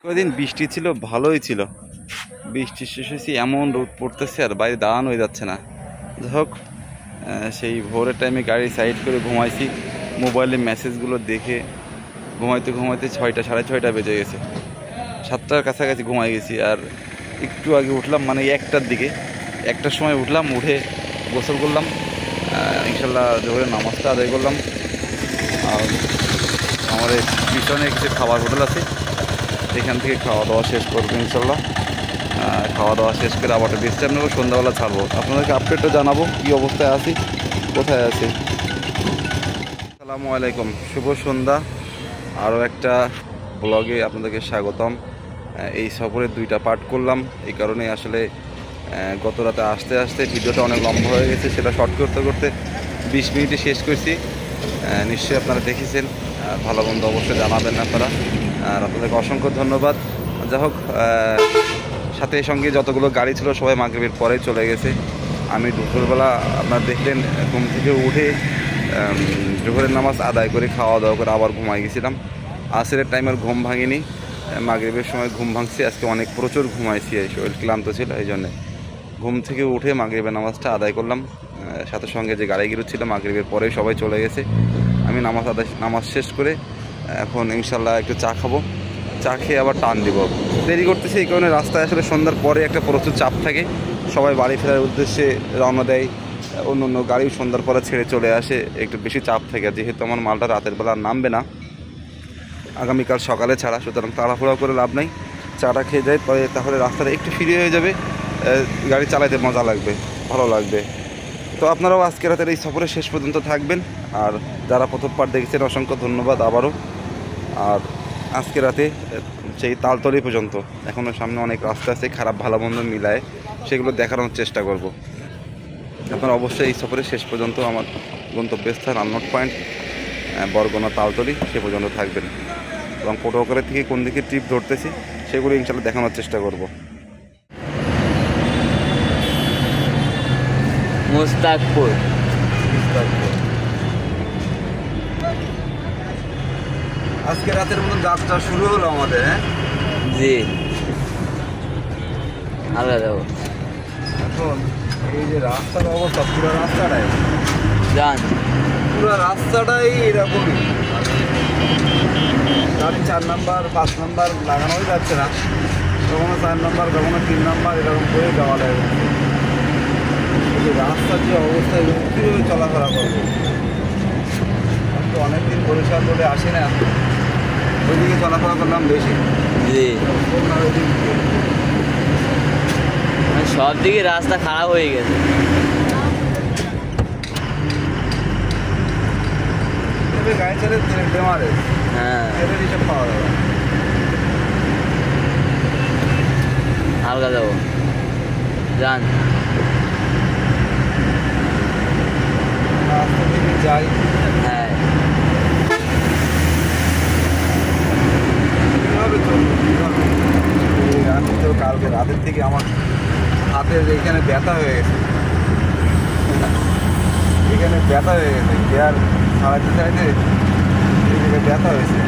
কদিন বৃষ্টি ছিল, ভালোই ছিল। বৃষ্টি শেষ হয়েছি, এমন রোদ পড়তেছে আর বাইরে দাঁড়ানো হয়ে যাচ্ছে না। যাই হোক, সেই ভোরের টাইমে গাড়ি সাইড করে ঘুমাইছি। মোবাইলে মেসেজগুলো দেখে ঘুমাইতে ঘুমাইতে 6টা, সাড়ে 6টা বেজে গেছে। 7টার কাছাকাছি ঘুমাই গেছি। আর একটু আগে উঠলাম, মানে 1টার দিকে, 1টার সময় উঠলাম, উঠে গোসল করলাম, ইনশাল্লাহ জোহরের নামাজটা আদায় করলাম। আর আমাদের পিছনে কিছু খাবার হোটেল আছে, এখান থেকে খাওয়া দাওয়া শেষ করবো ইনশাল্লাহ। খাওয়া দাওয়া শেষ করে আবার বিশ্রাম নেবো, সন্ধ্যাবেলা ছাড়বো। আপনাদেরকে আপডেটটা জানাবো কী অবস্থায় আছি, কোথায় আছি। আসসালামু আলাইকুম, শুভ সন্ধ্যা। আরও একটা ব্লগে আপনাদেরকে স্বাগতম। এই সফরের 2টা পার্ট করলাম, এই কারণে আসলে গত রাতে আসতে আসতে ভিডিওটা অনেক লম্বা হয়ে গেছে। সেটা শর্ট করতে করতে 20 মিনিটে শেষ করছি। নিশ্চয়ই আপনারা দেখেছেন, ভালো মন্দ অবশ্যই জানাবেন আপনারা। আর আপনাদেরকে অসংখ্য ধন্যবাদ। যাই হোক, সাথে সঙ্গে যতগুলো গাড়ি ছিল সবাই মাগরিবের পরে চলে গেছে। আমি দুপুরবেলা আপনারা দেখলেন, ঘুম থেকে উঠে জোহরের নামাজ আদায় করে খাওয়া দাওয়া করে আবার ঘুমাই গেছিলাম। আসরের টাইমের ঘুম ভাঙিনি, মাগরিবের সময় ঘুম ভাঙছি। আজকে অনেক প্রচুর ঘুমাইছি, শরীর ক্লান্ত ছিল, এই জন্যে ঘুম থেকে উঠে মাগরিবের নামাজটা আদায় করলাম। সাথে সঙ্গে যে গাড়িগুলো ছিল মাগরিবের পরেই সবাই চলে গেছে। আমি নামাজ শেষ করে এখন ইনশাল্লাহ একটু চা খাবো, চা খেয়ে আবার টান দিব। দেরি করতেছি এই কারণে, রাস্তায় আসলে সন্ধ্যার পরে একটা প্রচুর চাপ থাকে, সবাই বাড়ি ফেরার উদ্দেশ্যে রওনা দেয়, অন্য অন্য গাড়িও সন্ধ্যার পরে ছেড়ে চলে আসে, একটু বেশি চাপ থাকে। যেহেতু আমার মালটা রাতের বেলা নামবে না, আগামীকাল সকালে ছাড়া, সুতরাং তাড়াহুড়া করে লাভ নাই। চাটা খেয়ে যায় পরে, তাহলে রাস্তাটা একটু ফ্রি হয়ে যাবে, গাড়ি চালাইতে মজা লাগবে, ভালো লাগবে। তো আপনারাও আজকে রাতের এই সফরে শেষ পর্যন্ত থাকবেন। আর যারা প্রথম পার্ট দেখেছেন অসংখ্য ধন্যবাদ আবারও। আর আজকে রাতে সেই তালতলি পর্যন্ত, এখনও সামনে অনেক রাস্তা আছে, খারাপ ভালো মন্দ মিলায়, সেগুলো দেখানোর চেষ্টা করব। আপনারা অবশ্যই এই সফরে শেষ পর্যন্ত আমার গন্তব্যস্থান আননোট পয়েন্ট বরগুনা তালতলি সে পর্যন্ত থাকবেন, এবং পটুয়াখালী থেকে কোন দিকে ট্রিপ ধরতেছি সেগুলো ইনশাল্লাহ দেখানোর চেষ্টা করব। মুস্তাকপুর আজকে রাতের মতো যাত্রা শুরু হলো আমাদের। জি, আমরা যাবো এখন এই যে রাস্তার অবস্থা, পুরো রাস্তাটাই যান, পুরো রাস্তাটাই এরকমই। গাড়ি 4 নাম্বার 5 নাম্বার লাগানোই যাচ্ছে না, কখনো 4 নাম্বার কখনো 3 নাম্বার এরকম করে যাওয়া লাগে। রাস্তার যে অবস্থা, কীভাবে চলাফেরা করবো। তো অনেকদিন পরিষ্কার করে আসি না, ওইদিকে চলাফেরা করলাম বেশি। জি, সব দিকে রাস্তা খারাপ হয়ে গেছে। গাড়ি চালে তেল মারে, হ্যাঁ, তেলের হিসাব পাওয়া যাবে। হালকা যাবো, যান। রাস্তা থেকে যাই, হ্যাঁ, কীভাবে চলবো কীভাবে। আমি তো কালকে রাতের থেকে আমার হাতের এইখানে ব্যথা হয়ে গেছে, এখানে ব্যথা হয়ে গেছে, গিয়ার ছাড়াইতে চাইতে এই জায়গায় ব্যথা হয়েছে।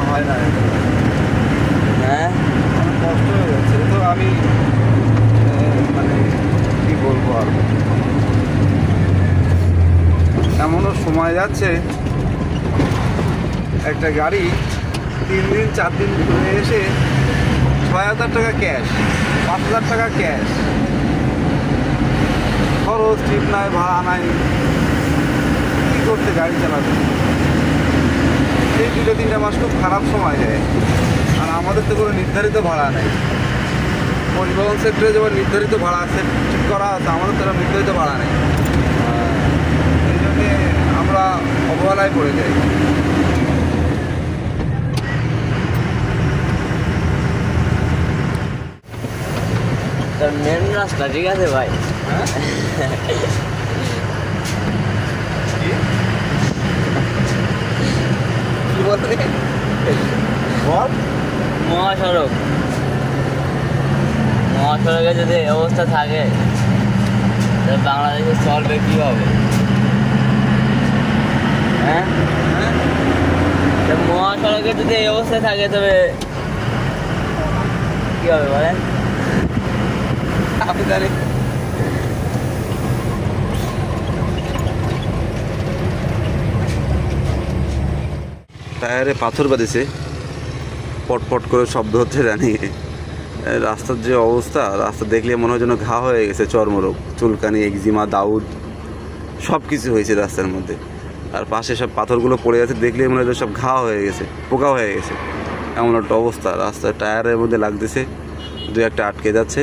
হয় না, হ্যাঁ, অনেক কষ্ট হয়ে যাচ্ছে। তো আমি মানে কী বলবো, আর এমনও সময় যাচ্ছে, একটা গাড়ি 3 দিন 4 দিন ঘুরে এসে 6,000 টাকা ক্যাশ, 5,000 টাকা ক্যাশ খরচ, ট্রিপ নাই, ভাড়া নাই, কী করতে গাড়ি চালাবে। এই 2-3 মাস খুব খারাপ সময় যায়। আর আমাদের তো কোনো নির্ধারিত ভাড়া নেই, পরিবহন সেক্টরে যেমন নির্ধারিত ভাড়া সেট ঠিক করা আছে, আমাদের তো নির্ধারিত ভাড়া নেই। এই জন্যে আমরা অবহেলায় পড়ে যাই। তোর মেন রাস্তা ঠিক আছে ভাই। কি বলতে বল, মহাসড়কে যদি এই অবস্থা থাকে তাহলে বাংলাদেশে চলবে কীভাবে? হ্যাঁ, মহাসড়কের যদি এই অবস্থায় থাকে তবে কি হবে বলেন? আপনি জানেন টায়ারে পাথর বাঁধেছে, পটপট করে শব্দ হচ্ছে। জানি রাস্তার যে অবস্থা, রাস্তা দেখলে মনে হয় যেন ঘা হয়ে গেছে, চর্মরোগ, চুলকানি, একজিমা, দাউদ সব কিছু হয়েছে রাস্তার মধ্যে। আর পাশে সব পাথরগুলো পড়ে আছে, দেখলে মনে হয় সব ঘা হয়ে গেছে, পোকা হয়ে গেছে, এমন একটা অবস্থা। রাস্তার টায়ারের মধ্যে লাগতেছে, দু একটা আটকে যাচ্ছে,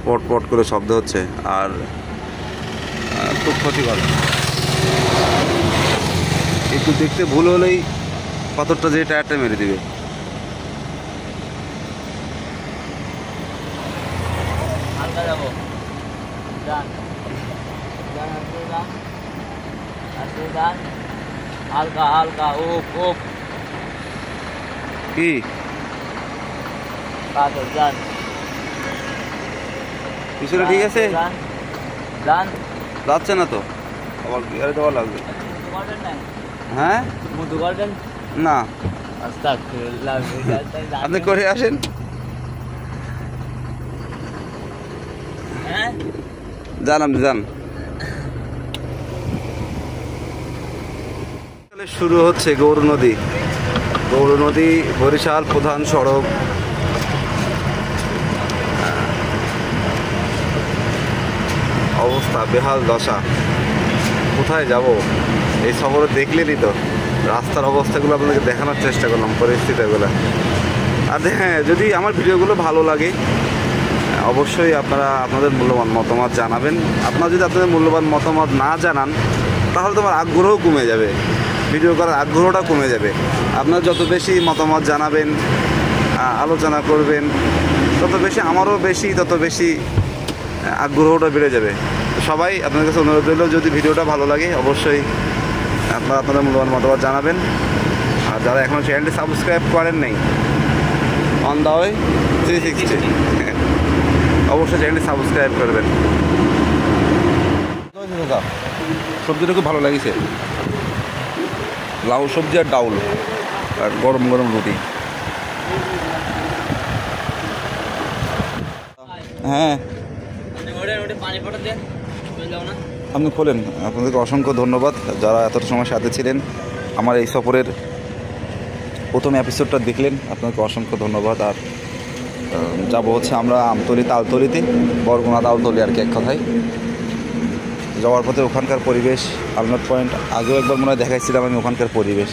পটপট করে শব্দ হচ্ছে। আর খুব ক্ষতিকর, একটু দেখতে ভুল হলেই পাথরটা যে টায়ারটা মেরে দিবে। হালকা যাবো, যান যান, আসলে যান, হালকা হালকা, ওপ ওপ, কি পাথর, যান পিছনে ঠিক আছে? যান যান, যাচ্ছে না তো, আবার গিয়ারে দেওয়া লাগবে। হ্যাঁ মুদু করবেন না, আস্তাগফিরুল্লাহ, আপনি করে আসেন। হ্যাঁ যান, আপনি যান। শুরু হচ্ছে গৌর নদী। গৌর নদী বরিশাল প্রধান সড়ক। অবস্থা বেহাল দশা, কোথায় যাব? এই সফরে দেখলেনই তো রাস্তার অবস্থাগুলো আপনাদেরকে দেখানোর চেষ্টা করলাম, পরিস্থিতিগুলো। আর হ্যাঁ, যদি আমার ভিডিওগুলো ভালো লাগে অবশ্যই আপনারা আপনাদের মূল্যবান মতামত জানাবেন। আপনারা যদি আপনাদের মূল্যবান মতামত না জানান তাহলে তোমার আগ্রহ কমে যাবে, ভিডিও করার আগ্রহটা কমে যাবে। আপনারা যত বেশি মতামত জানাবেন, আলোচনা করবেন, তত বেশি আমারও তত বেশি আগ্রহটা বেড়ে যাবে। সবাই আপনাদের কাছে অনুরোধ রইল, যদি ভিডিওটা ভালো লাগে অবশ্যই আপনারা আপনাদের মূল্যবান মতামত জানাবেন। আর যারা এখনও চ্যানেলটি সাবস্ক্রাইব করেন নাই, অন দা ওয়ে 360 অবশ্যই চ্যানেলটি সাবস্ক্রাইব করবেন। সবজিটা খুব ভালো লাগিছে, লাউ সবজি আর ডাউল আর গরম গরম রুটি। হ্যাঁ পানি পটা দেন, না আপনি খোলেন। আপনাদেরকে অসংখ্য ধন্যবাদ যারা এতটা সময় সাথে ছিলেন, আমার এই সফরের প্রথম এপিসোডটা দেখলেন, আপনাকে অসংখ্য ধন্যবাদ। আর যাবো হচ্ছে আমরা আমতলি তালতলিতে, বরগুনা তালতলি আর কি এক কথায়। যাওয়ার পথে ওখানকার পরিবেশ, আলনোট পয়েন্ট আগেও একবার মনে হয় দেখাইছিলাম আমি ওখানকার পরিবেশ।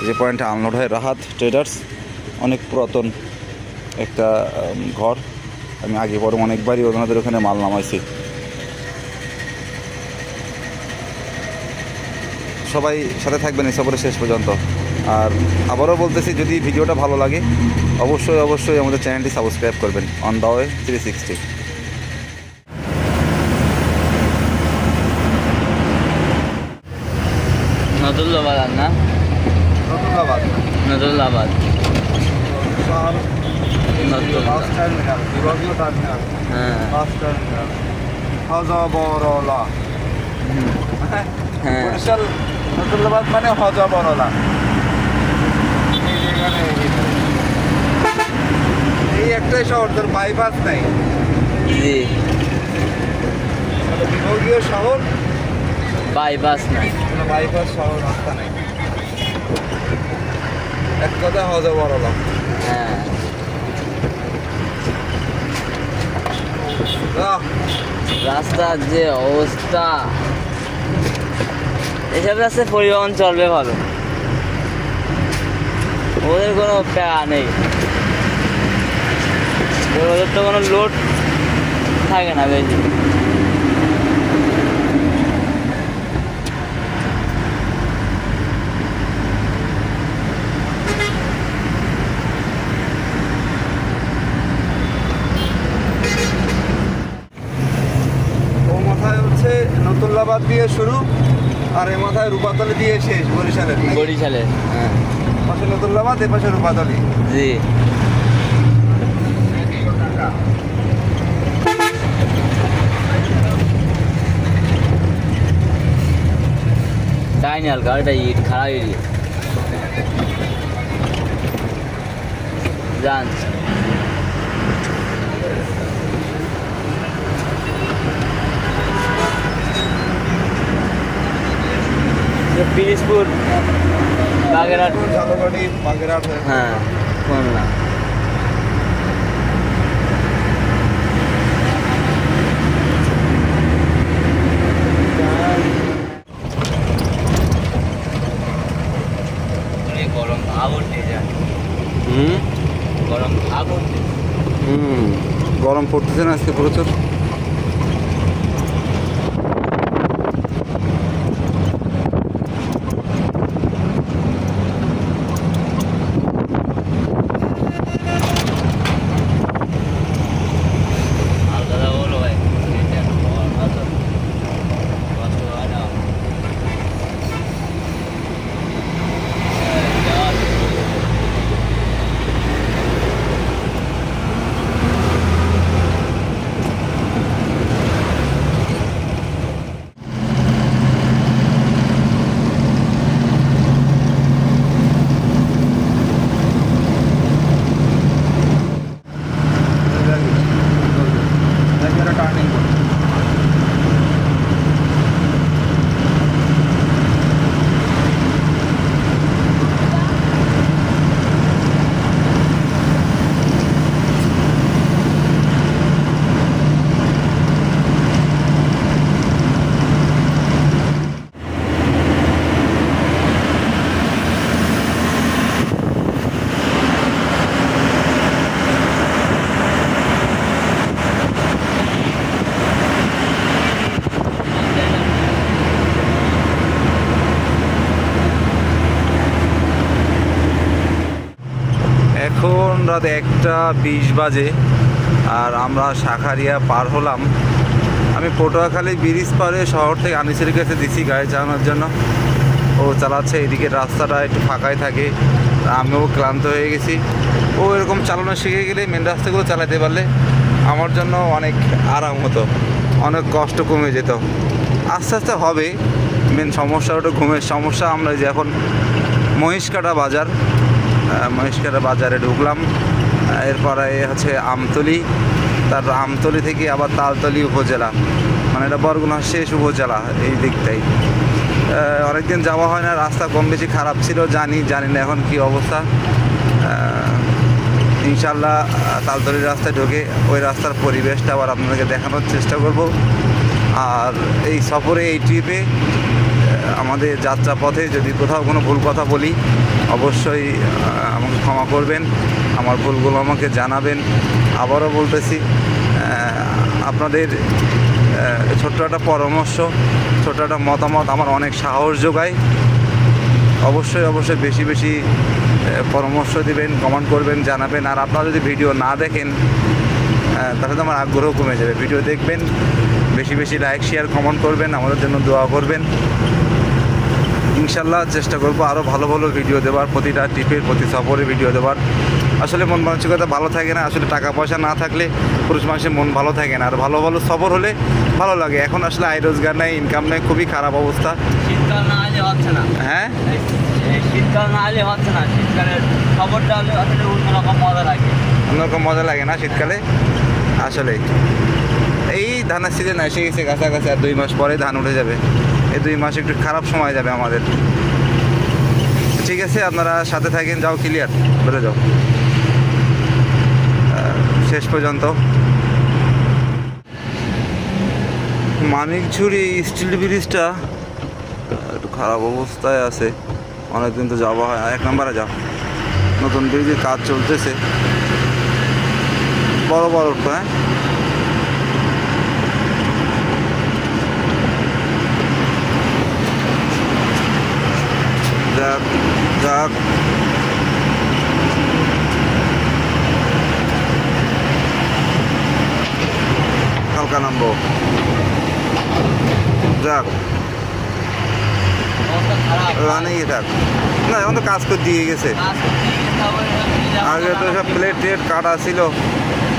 যে পয়েন্টে আলনোট হয় রাহাত ট্রেডার্স, অনেক পুরাতন একটা ঘর। আমি আগে পরে অনেকবারই ওনাদের ওখানে মাল নামাইছি। সবাই সাথে থাকবেন এই সফরের শেষ পর্যন্ত। আর আবারও বলতেছি, যদি ভিডিওটা ভালো লাগে অবশ্যই আমাদের চ্যানেলটি সাবস্ক্রাইব করবেন। On the way 360। নতুল্লাবাদ না, নতুল্লাবাদ নতুল্লাবাদ, হ্যাঁ বরিশাল নতুল্লাবাদ মানে হজবরলা। এই একটাই শহর, তোর বাইপাস নাই। জি, বিভাগীয় শহর, বাইপাস নাই, বাইপাস শহর, রাস্তা নাই, এক কথা হজবরলা। হ্যাঁ রাস্তার যে অবস্থা, এসব রাস্তায় পরিবহন চলবে ভালো, ওদের কোনো প্যারা নেই, ওদের তো কোনো লোড থাকে না বেশি। নতুল্লাবাদ দিয়ে শুরু আর এ মাথায় রূপাতলি দিয়ে শেষ, বরিশালের। বরিশালে, হ্যাঁ, পাশে নতুল্লাবাদ, এ পাশে রূপাতলি। জি, যায়নি আর গাড়িটা ইট খারাপ এরিয়া যান পিরিজপুর বাগেরহাট ঝালকাঠি বাগেরহাট হ্যাঁ খুলনা গরম ভাব উঠে যায় গরম ভাব উঠে গরম পড়তেছে না আজকে প্রচুর। এখন রাত 1:20 বাজে আর আমরা শাখারিয়া পার হলাম। আমি পটুয়াখালী ব্রিজ পারে শহর থেকে আনিসের কাছে দিছি গাড়ি চালানোর জন্য, ও চালাচ্ছে। এদিকে রাস্তাটা একটু ফাঁকাই থাকে, আমিও ক্লান্ত হয়ে গেছি। ও এরকম চালানো শিখে গেলে মেন রাস্তাগুলো চালাতে পারলে আমার জন্য অনেক আরাম হতো, অনেক কষ্ট কমে যেত। আস্তে আস্তে হবে। মেন সমস্যা ওটা ঘুমের সমস্যা। আমরা যে এখন মহিষকাটা বাজারে ঢুকলাম, এরপরে হচ্ছে আমতলি, তারপর আমতলি থেকে আবার তালতলি উপজেলা, মানে এটা বরগুনা শেষ উপজেলা। এই দিকটাই অনেকদিন যাওয়া হয় না, রাস্তা কম বেশি খারাপ ছিল, জানি না এখন কি অবস্থা। ইনশাল্লাহ তালতলির রাস্তায় ঢুকে ওই রাস্তার পরিবেশটা আবার আপনাদেরকে দেখানোর চেষ্টা করব। আর এই সফরে, এই ট্রিপে আমাদের যাত্রাপথে যদি কোথাও কোনো ভুল কথা বলি অবশ্যই আমাকে ক্ষমা করবেন, আমার ভুলগুলো আমাকে জানাবেন। আবারও বলতেছি, আপনাদের ছোট্ট একটা পরামর্শ, ছোট্ট একটা মতামত আমার অনেক সাহস যোগায়। অবশ্যই বেশি বেশি পরামর্শ দিবেন, কমেন্ট করবেন, জানাবেন। আর আপনারা যদি ভিডিও না দেখেন তাহলে তো আমার আগ্রহ কমে যাবে। ভিডিও দেখবেন, বেশি বেশি লাইক শেয়ার কমেন্ট করবেন, আমাদের জন্য দোয়া করবেন। ইনশাল্লাহ চেষ্টা করবো আরও ভালো ভালো ভিডিও দেওয়ার, প্রতিটা ট্রিপের প্রতি সফরে ভিডিও দেওয়ার। আসলে মন মানসিকতা ভালো থাকে না, আসলে টাকা পয়সা না থাকলে পুরুষ মানুষের মন ভালো থাকে না। আর ভালো ভালো সফর হলে ভালো লাগে। এখন আসলে আয় রোজগার নেই, ইনকাম নেই, খুবই খারাপ অবস্থা। শীতকাল না হলে হচ্ছে না। হ্যাঁ, শীতকাল না হলে হচ্ছে না। শীতকালের খবরটা হলে আসলে অন্যরকম মজা লাগে। অন্যরকম মজা লাগে না শীতকালে আসলে। এই ধানের সিজন এসে গেছে কাছাকাছি, আর 2 মাস পরে ধান উঠে যাবে। এই 2 মাস একটু খারাপ সময় যাবে আমাদের। ঠিক আছে, আপনারা সাথে থাকেন। যাও ক্লিয়ার বেরো যাও শেষ পর্যন্ত। মানিকঝুড়ি স্টিল ব্রিজটা একটু খারাপ অবস্থায় আছে, অনেকদিন তো যাওয়া হয়। 1 নম্বরে যাও, নতুন ব্রিজের কাজ চলতেছে, বড় উঠতো। হ্যাঁ, যাক হালকা নামবো। যাক রানেই থাক না, এখন তো কাজ করে দিয়ে গেছে। আগে তো সব প্লেট কাটা ছিল,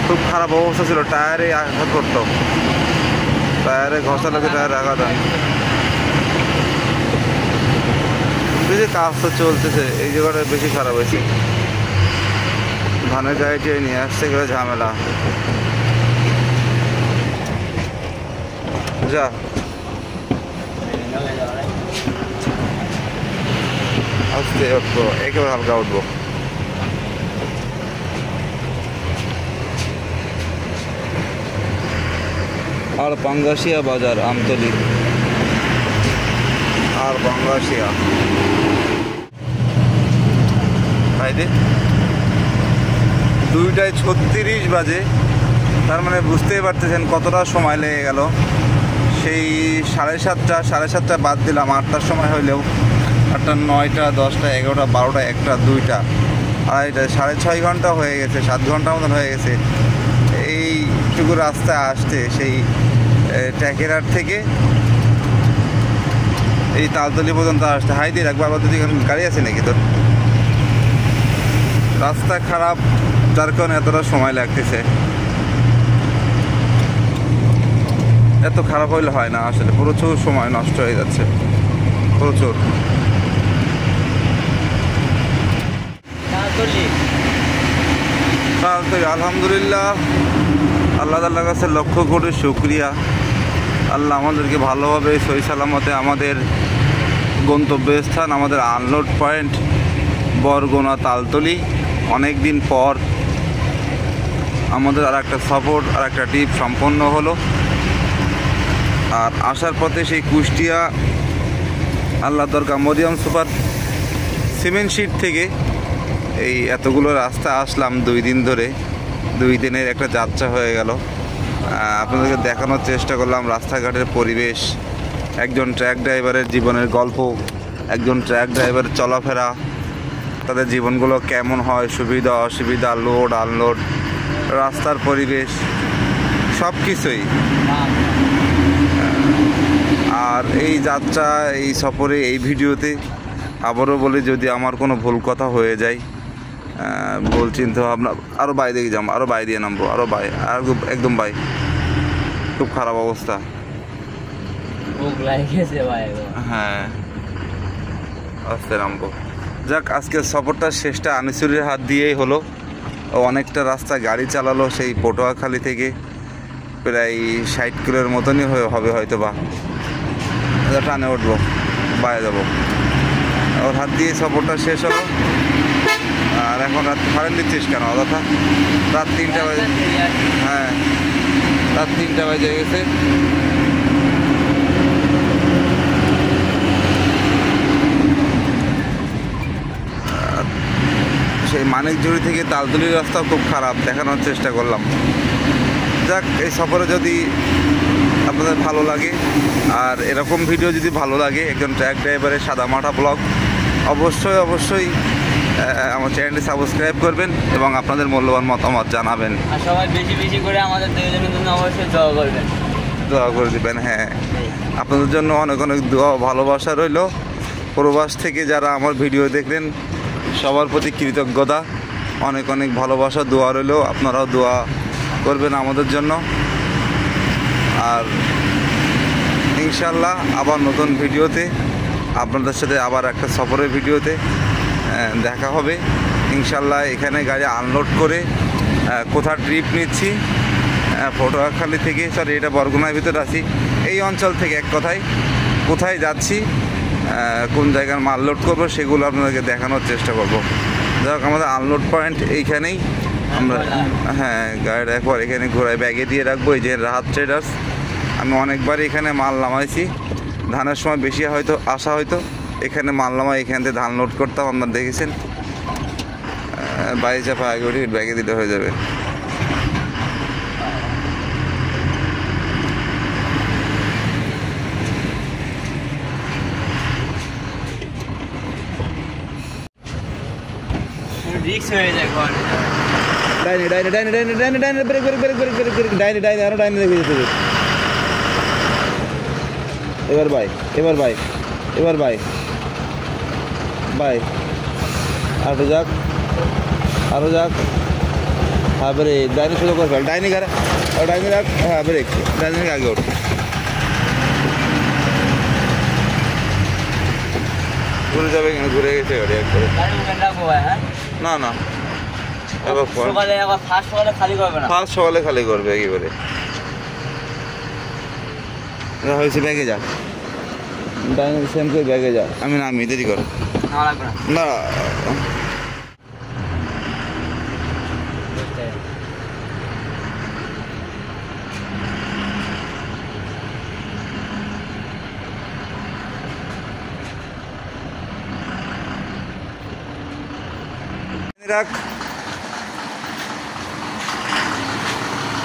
খুব খারাপ অবস্থা ছিল। টায়ারে আঘাত করতো, টায়ারে ঘষা লাগে, টায়ারে আঘাত হয়। যে কাজ তো চলতেছে, এই জায়গাটা বেশি খারাপ হয়েছে। ধানের গাড়িটি নিয়ে আসছে, গেলে ঝামেলা। যা আস্তে উঠবো, একেবারে হালকা উঠবো। আর পাঙ্গাসিয়া বাজার, আমতলি আর পাঙ্গাসিয়া। ভাইদে 2:36 বাজে, তার মানে বুঝতেই পারতেছেন কতটা সময় লেগে গেল। সেই 7:30 বাদ দিলাম, 8টার সময় হইলেও 8টা, 9টা, 10টা, 11টা, 12টা, 1টা, 2টা, 2:30, 6.5 ঘন্টা হয়ে গেছে, 7 ঘন্টার মতন হয়ে গেছে এইটুকু রাস্তায় আসতে। সেই ট্যাকেরার থেকে এই তালতলি পর্যন্ত আসতে। হাই দিয়ে রাখবো, আবার যদি গাড়ি আছে নাকি তোর? রাস্তা খারাপ, যার কারণে এতটা সময় লাগতেছে। এত খারাপ হইলে হয় না আসলে, প্রচুর সময় নষ্ট হয়ে যাচ্ছে, প্রচুর। আলহামদুলিল্লাহ, আল্লাহ তাআলার কাছে লক্ষ কোটি শুকরিয়া। আল্লাহ আমাদেরকে ভালোভাবে সহি সালামতে আমাদের গন্তব্যস্থান, আমাদের আনলোড পয়েন্ট বরগুনা তালতলি, অনেক দিন পর আমাদের আর একটা সফর, আর একটা ট্রিপ সম্পন্ন হলো। আর আসার পথে সেই কুষ্টিয়া আল্লাহ দরগা মরিয়ম সুপার সিমেন্ট শিট থেকে এই এতগুলো রাস্তা আসলাম 2 দিন ধরে। 2 দিনের একটা যাত্রা হয়ে গেল। আপনাদেরকে দেখানোর চেষ্টা করলাম রাস্তাঘাটের পরিবেশ, একজন ট্রাক ড্রাইভারের জীবনের গল্প, একজন ট্রাক ড্রাইভারের চলাফেরা, তাদের জীবনগুলো কেমন হয়, সুবিধা অসুবিধা, লোড আনলোড, রাস্তার পরিবেশ, সব কিছুই। আর এই যাত্রা, এই সফরে, এই ভিডিওতে আবারও বলি, যদি আমার কোনো ভুল কথা হয়ে যায়, ভুল চিন্তা ভাবনা, আরও বাই দিকে যাবো, আরও বাই দিয়ে নামবো, আরও বাই, আর একদম বাই, খুব খারাপ অবস্থা। হ্যাঁ, আস্তে নামবো। যাক, আজকের সফরটা শেষটা আনিসুরের হাত দিয়েই হলো। ও অনেকটা রাস্তা গাড়ি চালালো, সেই পটুয়াখালী থেকে প্রায় 60 কিলোর মতনই হবে হয়তো বা। টানে উঠবো, বাইরে যাবো, ওর হাত দিয়ে সফরটা শেষ হলো। আর এখন রাত হরেন দিচ্ছিস কেন অযথা? রাত 3টা বাজে। হ্যাঁ, রাত 3টা বাজে গেছে। সেই মানিকজুড়ি থেকে তালতলির রাস্তাও খুব খারাপ, দেখানোর চেষ্টা করলাম। যাক, এই সফরে যদি আপনাদের ভালো লাগে, আর এরকম ভিডিও যদি ভালো লাগে, একজন ট্রাক ড্রাইভারের সাদামাটা ব্লগ, অবশ্যই অবশ্যই আমার চ্যানেলটি সাবস্ক্রাইব করবেন এবং আপনাদের মূল্যবান মতামত জানাবেন। আর সবাই বেশি বেশি করে আমাদের দুজনের জন্য অবশ্যই দোয়া করবেন, দোয়া করে দেবেন। হ্যাঁ, আপনাদের জন্য অনেক অনেক দোয়া, ভালোবাসা রইল। প্রবাস থেকে যারা আমার ভিডিও দেখলেন, সবার প্রতি কৃতজ্ঞতা, অনেক অনেক ভালোবাসা, দোয়া রইল। আপনারাও দোয়া করবেন আমাদের জন্য। আর ইনশাল্লাহ আবার নতুন ভিডিওতে আপনাদের সাথে, আবার একটা সফরের ভিডিওতে দেখা হবে ইনশাল্লাহ। এখানে গাড়ি আনলোড করে কোথাও ট্রিপ নিচ্ছি, পটুয়াখালী থেকে, সরি এটা বরগুনার ভিতরে আছি, এই অঞ্চল থেকে এক কথায় কোথায় যাচ্ছি, কোন জায়গার মাল লোড করবো, সেগুলো আপনাদেরকে দেখানোর চেষ্টা করব। যাক, আমাদের আনলোড পয়েন্ট এইখানেই। আমরা হ্যাঁ, গাড়িটা একবার এখানে ঘোরায় ব্যাগে দিয়ে রাখবো। এই যে রাহাত ট্রেডার্স, আমি অনেকবারই এখানে মাল নামাইছি। ধানের সময় বেশি হয়তো আসা হয়তো এখানে মাল নামাই, এখান থেকে ধান লোড করতাম, আপনারা দেখেছেন। বাইরে চাপা আগে উঠে ব্যাগে দিতে হয়ে যাবে। রিক্স হয়ে যায় ঘর। ডাইনে ডাইনে ডাইনে ডাইনে ডাইনে ডাইনে brake brake brake brake brake brake ডাইনে ডাইনে, আরো ডাইনে দেখে যেতে হবে। এবার বাই, এবার বাই, এবার বাই বাই, আরো যাক, আরো যাক। হ্যাঁ, ব্রেক ডাইনে শুরু করে ফেল, ডাইনে গাড়ি, ডাইনে রাখ। হ্যাঁ, ব্রেক ডাইনে থেকে আগে ওঠ। ঘুরে যাবে কেন? ঘুরে গেছে গাড়ি একবারে। গাড়ি উঠে রাখবো ভাই, হ্যাঁ? না না, এবার সকালে আবার ফার্স্ট সকালে খালি করবে না। ফার্স্ট সকালে খালি করবে একেবারে। হয়েছে, ব্যাগে যা, ডাইনিং সেম করে ব্যাগে যা। আমি নামি, দেরি কর না লাগবে না। না। রাখ,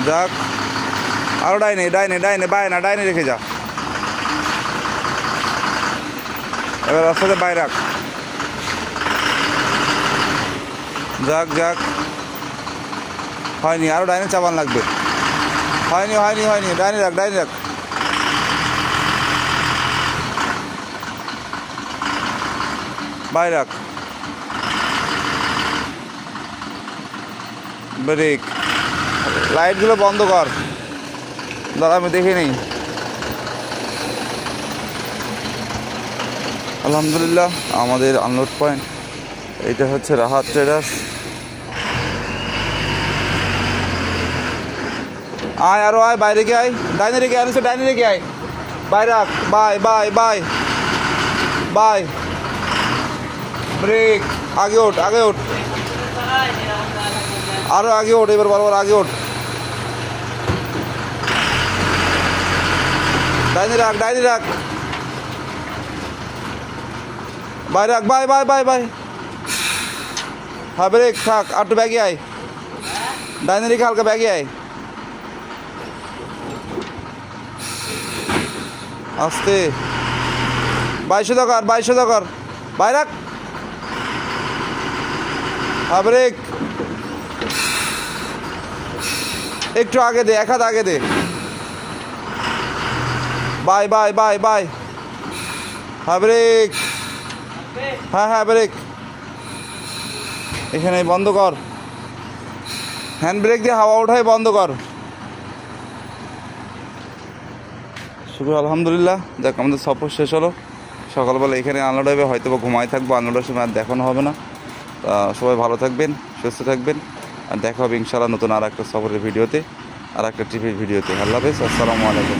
যাক, আরো ডাইনে ডাইনে ডাইনে, বাই না, ডাইনে রেখে যা। এবার রাস্তাতে বাই রাখ, যাক যাক। হয়নি, আরো ডাইনে চাপান লাগবে। হয়নি হয়নি হয়নি, ডাইনে রাখ, ডাইনে রাখ। বাই রাখ, ব্রেক। লাইটগুলো বন্ধ কর, দাঁড়া আমি দেখে নেই। আলহামদুলিল্লাহ আমাদের আনলোড পয়েন্ট এটা হচ্ছে রাহাত ট্রেডার্স। আয় আরো আয়, বাইরে কে আয়, ডাইনে রেখে আয়, ডাইনে রেখে আয়, বাই রাখ, bye bye bye bye. Brake, আগে ওঠ, আগে ওঠ, আরো আগে ওঠ, এবার বরাবর আগে ওঠ। ডাইনে রাখ, ডাইনে রাখ, বাই রাখ, বাই বাই বাই বাই। হ্যাঁ ব্রেক, থাক, আর একটু ব্যাগে আয়, ডাইনে রেখে হালকা ব্যাগে আয়, আস্তে। 2200 কর, 2200 কর, বাই রাখ। হ্যাঁ ব্রেক, একটু আগে দে, এক হাত আগে দে, বাই বাই বাই বাই। হ্যাঁ ব্রেক, হ্যাঁ হ্যাঁ ব্রেক, এখানে বন্ধ কর, হ্যান্ড ব্রেক দিয়ে হাওয়া ওঠাই বন্ধ কর। শুক্র আলহামদুলিল্লাহ, দেখ আমাদের সফর শেষ হলো। সকালবেলা এখানে আনলোড হবে, হয়তো বা ঘুমাই থাকবো, আনলোডের সময় আর দেখানো হবে না। সবাই ভালো থাকবেন, সুস্থ থাকবেন, আর দেখা হবে ইনশাআল্লাহ নতুন আর একটা সফরের ভিডিওতে, আর একটা ট্রিপের ভিডিওতে। আল্লাহ হাফেজ, আসসালামু আলাইকুম।